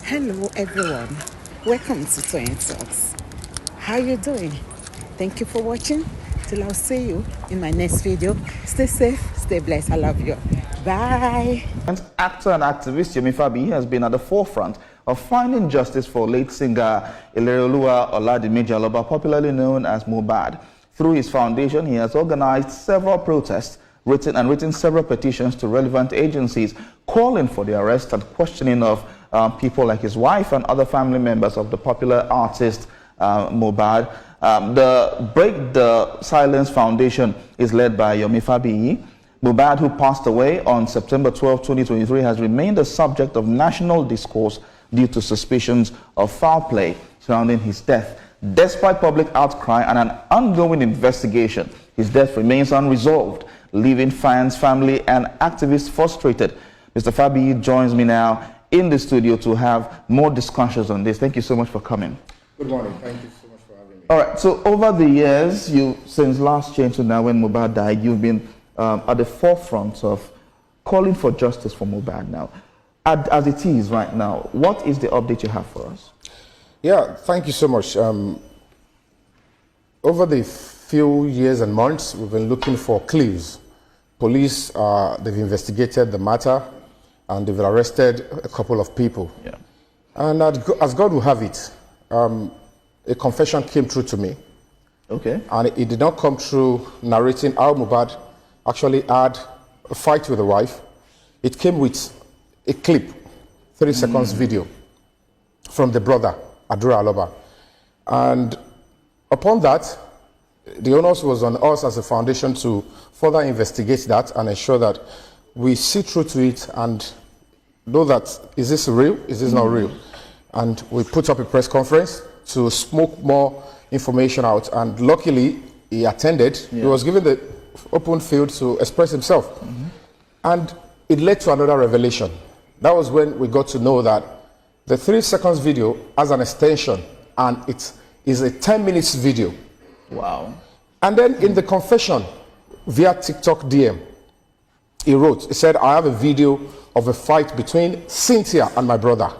Hello everyone, welcome to Toyeen Talks. How you doing? Thank you for watching. Till I'll see you in my next video. Stay safe, stay blessed. I love you. Bye. Actor and activist Yomi Fabiyi has been at the forefront of finding justice for late singer Ilereoluwa Oladimeji Aloba, popularly known as Mohbad. Through his foundation, he has organized several protests, written several petitions to relevant agencies, calling for the arrest and questioning of people like his wife and other family members of the popular artist Mohbad. The Break the Silence Foundation is led by Yomi Fabiyi. Mohbad, who passed away on September 12, 2023, has remained a subject of national discourse due to suspicions of foul play surrounding his death. Despite public outcry and an ongoing investigation, his death remains unresolved, leaving fans, family, and activists frustrated. Mr. Fabiyi joins me now in the studio to have more discussions on this. Thank you so much for coming. Good morning. Thank you so much for having me. All right. So over the years, since last year to now, when Mohbad died, you've been at the forefront of calling for justice for Mohbad. Now, as it is right now, what is the update you have for us? Yeah, thank you so much. Over the few years and months, we've been looking for clues. Police, they've investigated the matter, and they've arrested a couple of people. Yeah. And as God will have it, a confession came through to me. Okay. And it did not come through narrating how Mohbad actually had a fight with the wife. It came with a clip, 30 seconds video from the brother, Adura Aloba. And upon that, the onus was on us as a foundation to further investigate that and ensure that we see through to it and know that, is this real, is this not real? And we put up a press conference to smoke more information out, and luckily he attended. Yeah. He was given the open field to express himself. And it led to another revelation. That was when we got to know that the 3 seconds video has an extension, and it is a 10 minutes video. Wow. And then in the confession via TikTok DM, he said, I have a video of a fight between Cynthia and my brother.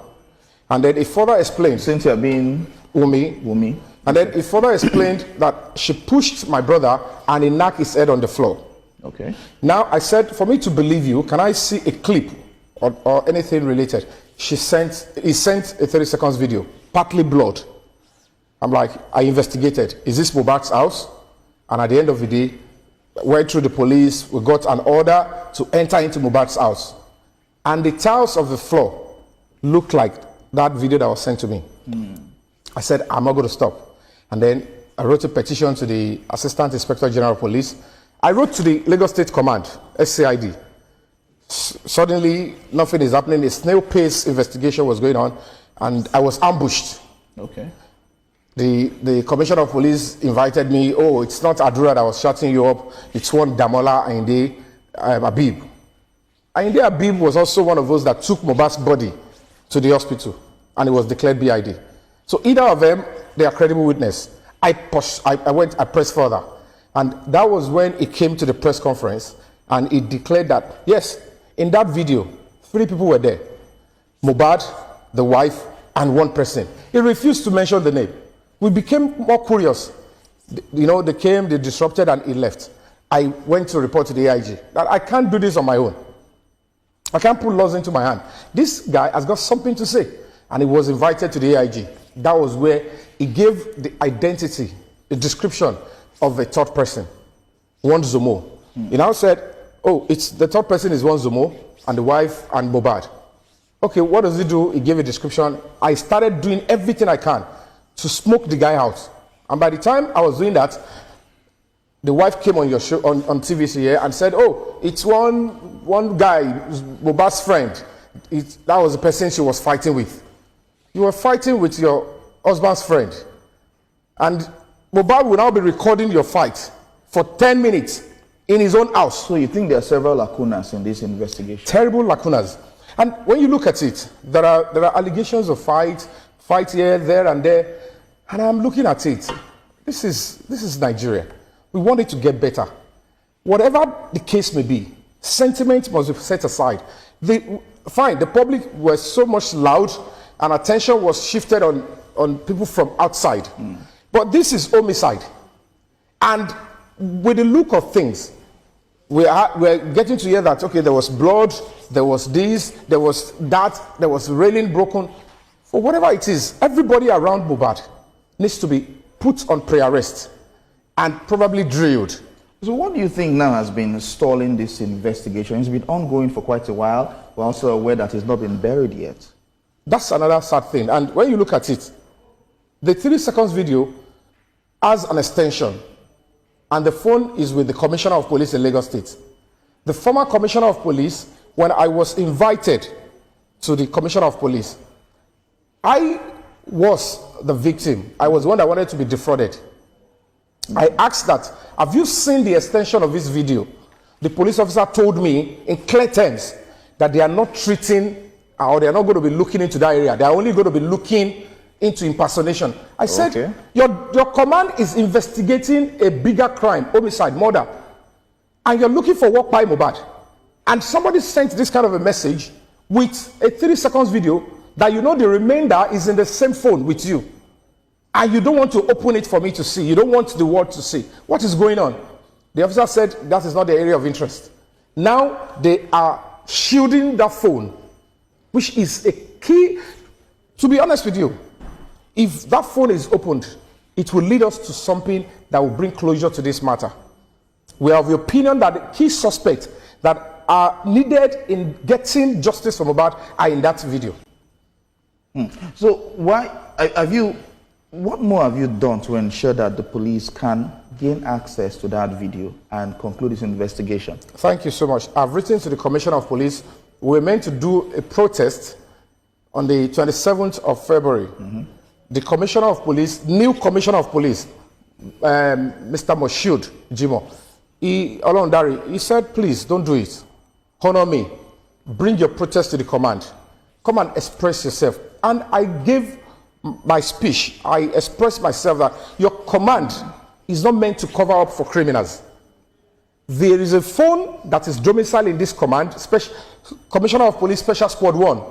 And then he further explained. Cynthia being Wumi. And then he further explained that she pushed my brother and he knocked his head on the floor. Okay. Now I said, for me to believe you, can I see a clip or anything related? He sent a 30 seconds video, partly blood. I'm like, I investigated. Is this Mohbad's house? And at the end of the day, went through the police, we got an order to enter into Mohbad's house. And the tiles of the floor looked like that video that was sent to me. I said, I'm not going to stop. And then I wrote a petition to the Assistant Inspector General of Police. I wrote to the Lagos State Command, SCID. Suddenly, nothing is happening. A snail-pace investigation was going on, and I was ambushed. Okay. The Commissioner of Police invited me. Oh, it's not Adura that was shutting you up. It's one Damola Ayinde Abib. Ayinde Abib was also one of those that took Mohbad's body to the hospital, and it was declared BID. So either of them, they are credible witness. I pressed further. And that was when it came to the press conference, and it declared that, yes, in that video, 3 people were there. Mohbad, the wife, and 1 person. He refused to mention the name. We became more curious. You know, they came, they disrupted, and he left. I went to report to the AIG that I can't do this on my own. I can't put laws into my hand. This guy has got something to say. And he was invited to the AIG. That was where he gave the identity, the description of a third person, one Zomo. He now said, oh, it's the third person is one Zomo, and the wife and Mohbad. Okay, what does he do? He gave a description. I started doing everything I can to smoke the guy out. And by the time I was doing that, the wife came on your show, on TVC here, and said, oh, it's one guy, Mohbad's friend. That was the person she was fighting with. You were fighting with your husband's friend. And Mohbad will now be recording your fight for 10 minutes in his own house. So you think there are several lacunas in this investigation? Terrible lacunas. And when you look at it, there are allegations of fight here, there, and there. And I'm looking at it. This is Nigeria. We want it to get better. Whatever the case may be, sentiment must be set aside. Fine, the public were so much loud and attention was shifted on people from outside. But this is homicide. And with the look of things, we're getting to hear that, okay, there was blood, there was this, there was that, there was railing broken. For whatever it is, everybody around Mohbad needs to be put on pre-arrest and probably drilled. So what do you think now has been stalling this investigation? It's been ongoing for quite a while. We're also aware that it's not been buried yet. That's another sad thing. And when you look at it, the 3 seconds video has an extension, and the phone is with the Commissioner of Police in Lagos State. The former Commissioner of Police, when I was invited to the Commissioner of Police, I was the victim. I was one that wanted to be defrauded. I asked that, have you seen the extension of this video? The police officer told me in clear terms that they are not treating, or they are not going to be looking into that area. They are only going to be looking into impersonation. I said, okay, your command is investigating a bigger crime, homicide, murder, and you're looking for work by Mohbad. And somebody sent this kind of a message with a 3 seconds video that you know the remainder is in the same phone with you. And you don't want to open it for me to see. You don't want the world to see. What is going on? The officer said that is not the area of interest. Now they are shielding that phone, which is a key. To be honest with you, if that phone is opened, it will lead us to something that will bring closure to this matter. We are of the opinion that the key suspects that are needed in getting justice for Mohbad are in that video. So why have you? What more have you done to ensure that the police can gain access to that video and conclude this investigation? Thank you so much. I've written to the Commissioner of Police. We're meant to do a protest on the 27th of February. The Commissioner of Police, new Commissioner of Police, Mr. Moshood Jimo, he said, please don't do it. Honor me. Bring your protest to the command. Come and express yourself. And I gave my speech. I expressed myself that your command is not meant to cover up for criminals. There is a phone that is domiciled in this command, Commissioner of Police Special Squad 1.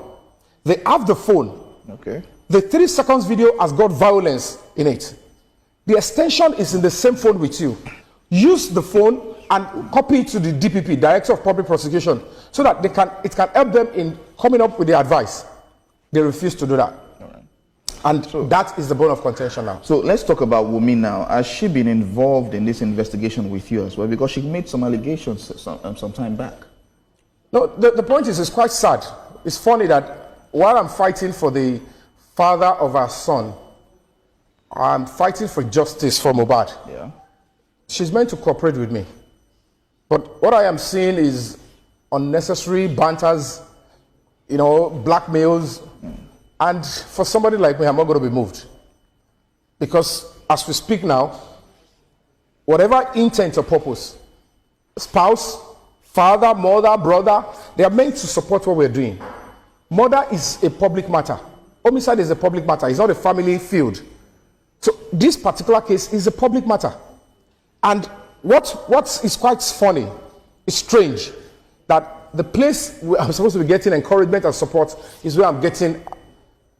They have the phone. Okay. The 3 seconds video has got violence in it. The extension is in the same phone with you. Use the phone and copy it to the DPP, Director of Public Prosecution, so that it can help them in coming up with the advice. They refuse to do that. And that is the bone of contention now. So let's talk about Wunmi now. Has she been involved in this investigation with you as well? Because she made some allegations some time back. No, the point is, it's quite sad. It's funny that while I'm fighting for the father of our son, I'm fighting for justice for Mohbad. Yeah. She's meant to cooperate with me. But what I am seeing is unnecessary banters, blackmails. And for somebody like me, I'm not going to be moved. Because as we speak now, whatever intent or purpose, spouse, father, mother, brother, they are meant to support what we're doing. Murder is a public matter. Homicide is a public matter. It's not a family field. So this particular case is a public matter. And what is quite funny, is strange, that the place where I'm supposed to be getting encouragement and support is where I'm getting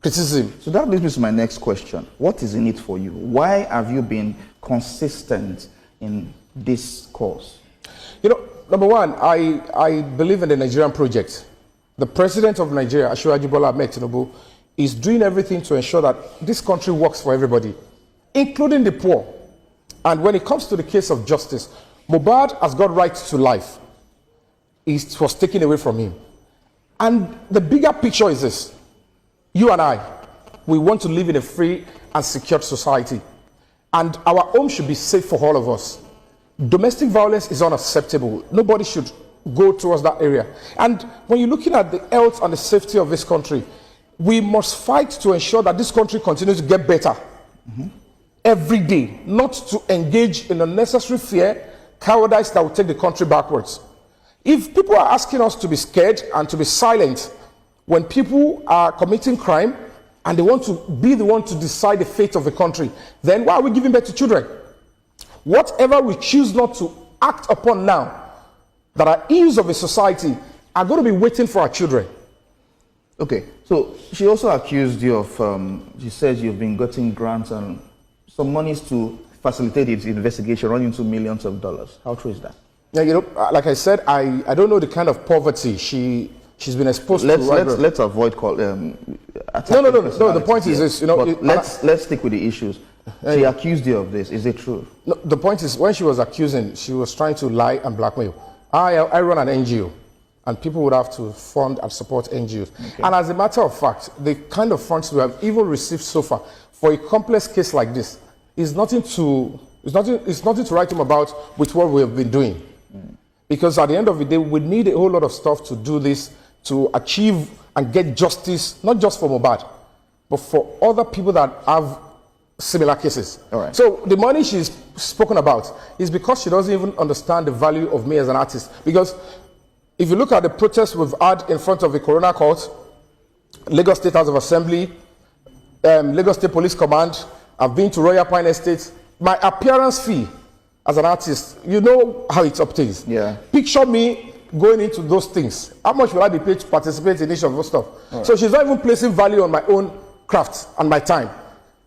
criticism. So that leads me to my next question. What is in it for you? Why have you been consistent in this cause? Number one, I believe in the Nigerian project. The president of Nigeria, Asiwaju Bola Ahmed Tinubu, is doing everything to ensure that this country works for everybody, including the poor. And when it comes to the case of justice, Mohbad has got right to life. It was taken away from him. And the bigger picture is this. You and I, we want to live in a free and secure society. And our home should be safe for all of us. Domestic violence is unacceptable. Nobody should go towards that area. And when you're looking at the health and the safety of this country, we must fight to ensure that this country continues to get better every day, not to engage in unnecessary fear, cowardice that will take the country backwards. If people are asking us to be scared and to be silent when people are committing crime and they want to be the one to decide the fate of the country, then why are we giving birth to children? Whatever we choose not to act upon now that are ills of a society are going to be waiting for our children. Okay, so she also accused you of, she says you've been getting grants and some monies to facilitate its investigation running into millions of dollars. How true is that? Yeah, you know, like I said, I don't know the kind of poverty she's been exposed to. Let's avoid no. The point is this, you know. Let's stick with the issues. She accused you of this. Is it true? No, the point is, when she was accusing, she was trying to lie and blackmail. I run an NGO, and people would have to fund and support NGOs. Okay. And as a matter of fact, the kind of funds we have even received so far for a complex case like this is nothing to write home about with what we have been doing. Because at the end of the day, we need a whole lot of stuff to do this, to achieve and get justice, not just for Mohbad, but for other people that have similar cases. All right. So the money she's spoken about is because she doesn't even understand the value of me as an artist. Because if you look at the protests we've had in front of the Coroner Court, Lagos State House of Assembly, Lagos State Police Command, I've been to Royal Pine Estate, my appearance fee as an artist, you know how it obtains. Yeah. Picture me going into those things. How much will I be paid to participate in each of those stuff? Right. So she's not even placing value on my own craft and my time.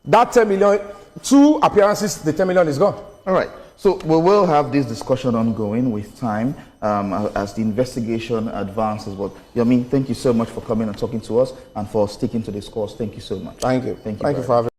That 10 million, 2 appearances, the 10 million is gone. All right. So we will have this discussion ongoing with time as the investigation advances. But Yomi, thank you so much for coming and talking to us and for sticking to this course. Thank you so much. Thank you. Thank you. Thank you for having me.